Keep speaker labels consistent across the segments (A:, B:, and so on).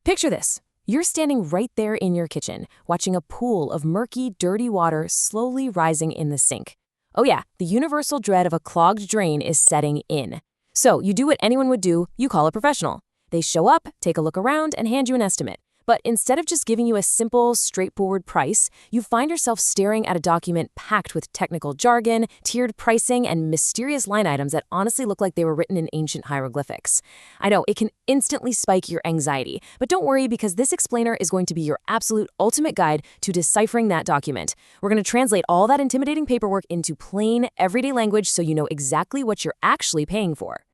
A: Picture this. You're standing right there in your kitchen, watching a pool of murky, dirty water slowly rising in the sink. Oh yeah, the universal dread of a clogged drain is setting in. So you do what anyone would do, you call a professional. They show up, take a look around, and hand you an estimate. But instead of just giving you a simple, straightforward price, you find yourself staring at a document packed with technical jargon, tiered pricing, and mysterious line items that honestly look like they were written in ancient hieroglyphics. I know, it can instantly spike your anxiety, but don't worry because this explainer is going to be your absolute ultimate guide to deciphering that document. We're going to translate all that intimidating paperwork into plain, everyday language so you know exactly what you're actually paying for.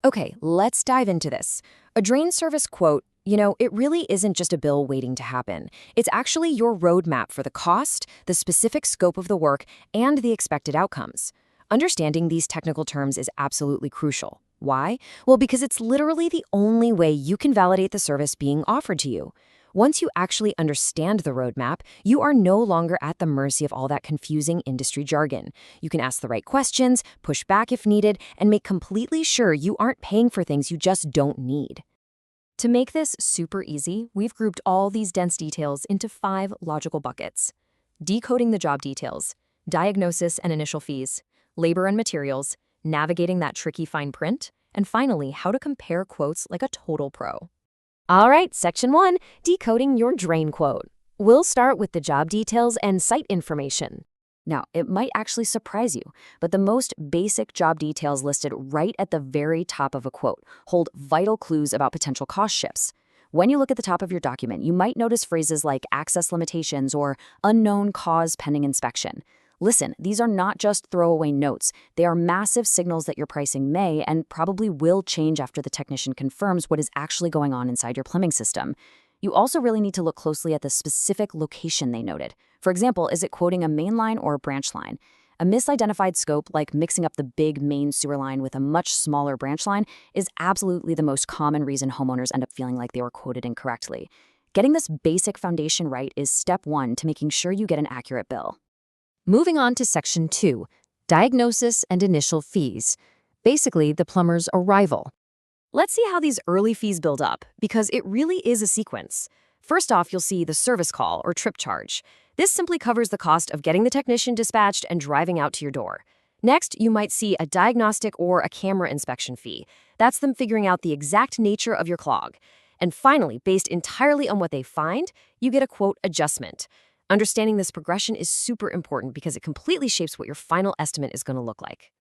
B: Okay, let's dive into this. A drain service quote, it really isn't just a bill waiting to happen. It's actually your roadmap for the cost, the specific scope of the work, and the expected outcomes. Understanding these technical terms is absolutely crucial. Why? Well, because it's literally the only way you can validate the service being offered to you. Once you actually understand the roadmap, you are no longer at the mercy of all that confusing industry jargon. You can ask the right questions, push back if needed, and make completely sure you aren't paying for things you just don't need. To make this super easy, we've grouped all these dense details into 5 logical buckets: decoding the job details, diagnosis and initial fees, labor and materials, navigating that tricky fine print, and finally, how to compare quotes like a total pro. All right, section 1, decoding your drain quote. We'll start with the job details and site information. Now, it might actually surprise you, but the most basic job details listed right at the very top of a quote hold vital clues about potential cost shifts. When you look at the top of your document, you might notice phrases like access limitations or unknown cause pending inspection. Listen, these are not just throwaway notes. They are massive signals that your pricing may and probably will change after the technician confirms what is actually going on inside your plumbing system. You also really need to look closely at the specific location they noted. For example, is it quoting a main line or a branch line? A misidentified scope, like mixing up the big main sewer line with a much smaller branch line, is absolutely the most common reason homeowners end up feeling like they were quoted incorrectly. Getting this basic foundation right is step 1 to making sure you get an accurate bill. Moving on to section 2, diagnosis and initial fees. Basically, the plumber's arrival. Let's see how these early fees build up, because it really is a sequence. First off, you'll see the service call or trip charge. This simply covers the cost of getting the technician dispatched and driving out to your door. Next, you might see a diagnostic or a camera inspection fee. That's them figuring out the exact nature of your clog. And finally, based entirely on what they find, you get a quote adjustment. Understanding this progression is super important because it completely shapes what your final estimate is going to look like.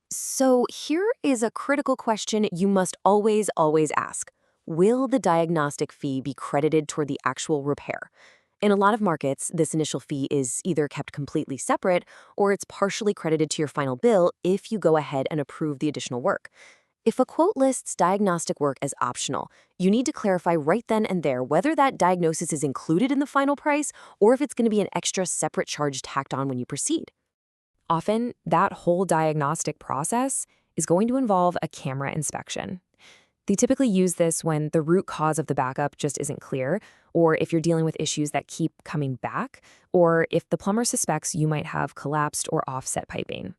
B: So here is a critical question you must always ask. Will the diagnostic fee be credited toward the actual repair? In a lot of markets, this initial fee is either kept completely separate or it's partially credited to your final bill if you go ahead and approve the additional work. If a quote lists diagnostic work as optional, you need to clarify right then and there whether that diagnosis is included in the final price or if it's going to be an extra separate charge tacked on when you proceed. Often, that whole diagnostic process is going to involve a camera inspection. They typically use this when the root cause of the backup just isn't clear, or if you're dealing with issues that keep coming back, or if the plumber suspects you might have collapsed or offset piping.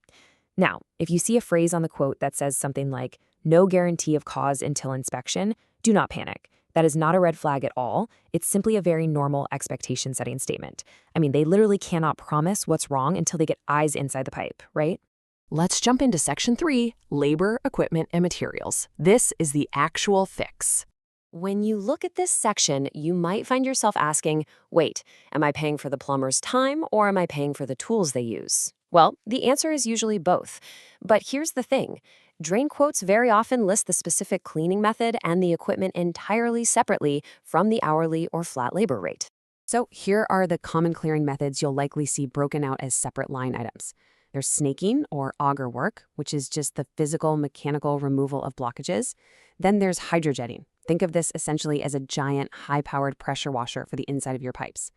B: Now, if you see a phrase on the quote that says something like, "No guarantee of cause until inspection," do not panic. That is not a red flag at all. It's simply a very normal expectation-setting statement. I mean, they literally cannot promise what's wrong until they get eyes inside the pipe, right?
A: Let's jump into section 3, labor, equipment, and materials. This is the actual fix.
B: When you look at this section, you might find yourself asking, wait, am I paying for the plumber's time or am I paying for the tools they use? Well, the answer is usually both. But here's the thing. Drain quotes very often list the specific cleaning method and the equipment entirely separately from the hourly or flat labor rate.
A: So here are the common clearing methods you'll likely see broken out as separate line items. There's snaking or auger work, which is just the physical, mechanical removal of blockages. Then there's hydrojetting. Think of this essentially as a giant, high-powered pressure washer for the inside of your pipes.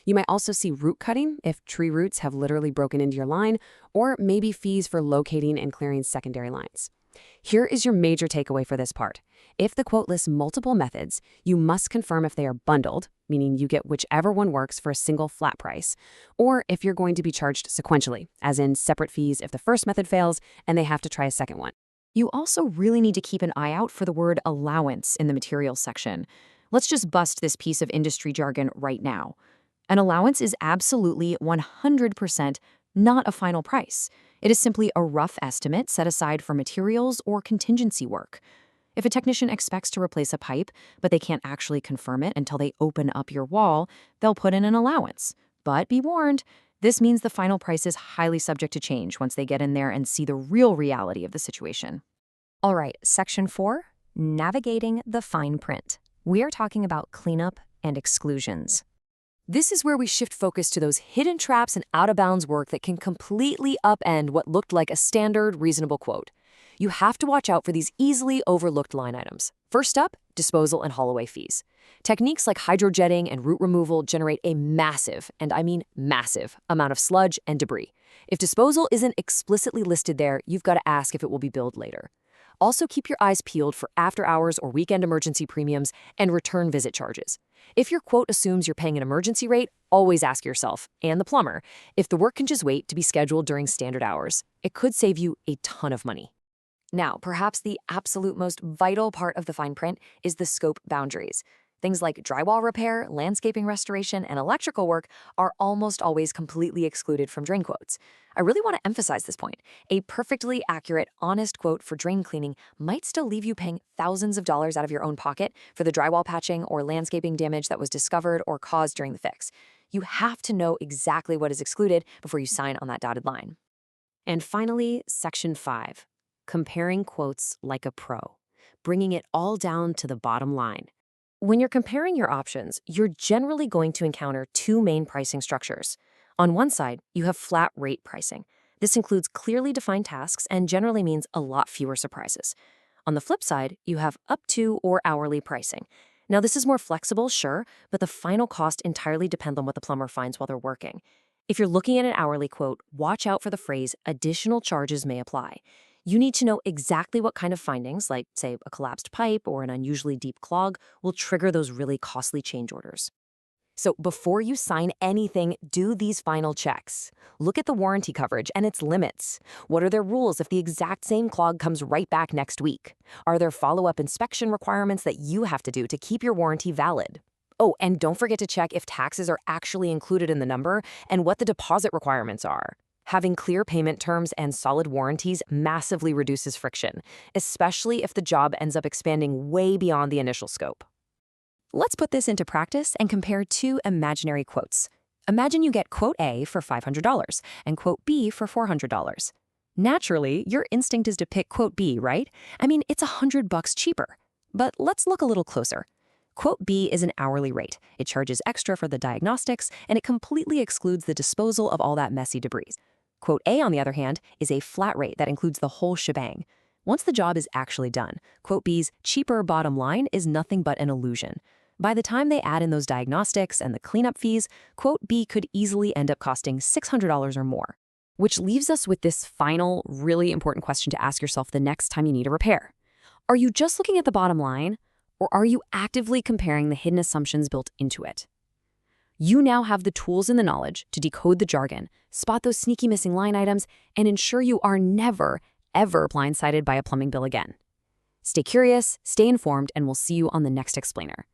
A: You might also see root cutting if tree roots have literally broken into your line, or maybe fees for locating and clearing secondary lines. Here is your major takeaway for this part. If the quote lists multiple methods, you must confirm if they are bundled, meaning you get whichever one works for a single flat price, or if you're going to be charged sequentially, as in separate fees if the first method fails and they have to try a second one. You also really need to keep an eye out for the word allowance in the materials section.
B: Let's just bust this piece of industry jargon right now. An allowance is absolutely 100% not a final price. It is simply a rough estimate set aside for materials or contingency work. If a technician expects to replace a pipe, but they can't actually confirm it until they open up your wall, they'll put in an allowance. But be warned, this means the final price is highly subject to change once they get in there and see the real reality of the situation.
C: All right, Section 4, Navigating the Fine Print. We are talking about cleanup and exclusions.
A: This is where we shift focus to those hidden traps and out-of-bounds work that can completely upend what looked like a standard, reasonable quote. You have to watch out for these easily overlooked line items. First up, disposal and haul-away fees. Techniques like hydrojetting and root removal generate a massive, and I mean massive, amount of sludge and debris. If disposal isn't explicitly listed there, you've got to ask if it will be billed later. Also, keep your eyes peeled for after-hours or weekend emergency premiums and return visit charges. If your quote assumes you're paying an emergency rate, always ask yourself, and the plumber, if the work can just wait to be scheduled during standard hours. It could save you a ton of money. Now, perhaps the absolute most vital part of the fine print is the scope boundaries. Things like drywall repair, landscaping restoration, and electrical work are almost always completely excluded from drain quotes. I really want to emphasize this point. A perfectly accurate, honest quote for drain cleaning might still leave you paying thousands of dollars out of your own pocket for the drywall patching or landscaping damage that was discovered or caused during the fix. You have to know exactly what is excluded before you sign on that dotted line.
B: And finally, Section 5, Comparing quotes like a pro, bringing it all down to the bottom line. When you're comparing your options, you're generally going to encounter two main pricing structures. On one side, you have flat rate pricing. This includes clearly defined tasks and generally means a lot fewer surprises. On the flip side, you have up to or hourly pricing. Now, this is more flexible, sure, but the final cost entirely depends on what the plumber finds while they're working. If you're looking at an hourly quote, watch out for the phrase, additional charges may apply. You need to know exactly what kind of findings, like, say, a collapsed pipe or an unusually deep clog, will trigger those really costly change orders.
A: So before you sign anything, do these final checks. Look at the warranty coverage and its limits. What are their rules if the exact same clog comes right back next week? Are there follow-up inspection requirements that you have to do to keep your warranty valid? Oh, and don't forget to check if taxes are actually included in the number and what the deposit requirements are. Having clear payment terms and solid warranties massively reduces friction, especially if the job ends up expanding way beyond the initial scope.
C: Let's put this into practice and compare two imaginary quotes. Imagine you get quote A for $500 and quote B for $400. Naturally, your instinct is to pick quote B, right? I mean, it's $100 cheaper. But let's look a little closer. Quote B is an hourly rate. It charges extra for the diagnostics, and it completely excludes the disposal of all that messy debris. Quote A, on the other hand, is a flat rate that includes the whole shebang. Once the job is actually done, quote B's cheaper bottom line is nothing but an illusion. By the time they add in those diagnostics and the cleanup fees, quote B could easily end up costing $600 or more. Which leaves us with this final, really important question to ask yourself the next time you need a repair. Are you just looking at the bottom line, or are you actively comparing the hidden assumptions built into it? You now have the tools and the knowledge to decode the jargon, spot those sneaky missing line items, and ensure you are never, ever blindsided by a plumbing bill again. Stay curious, stay informed, and we'll see you on the next explainer.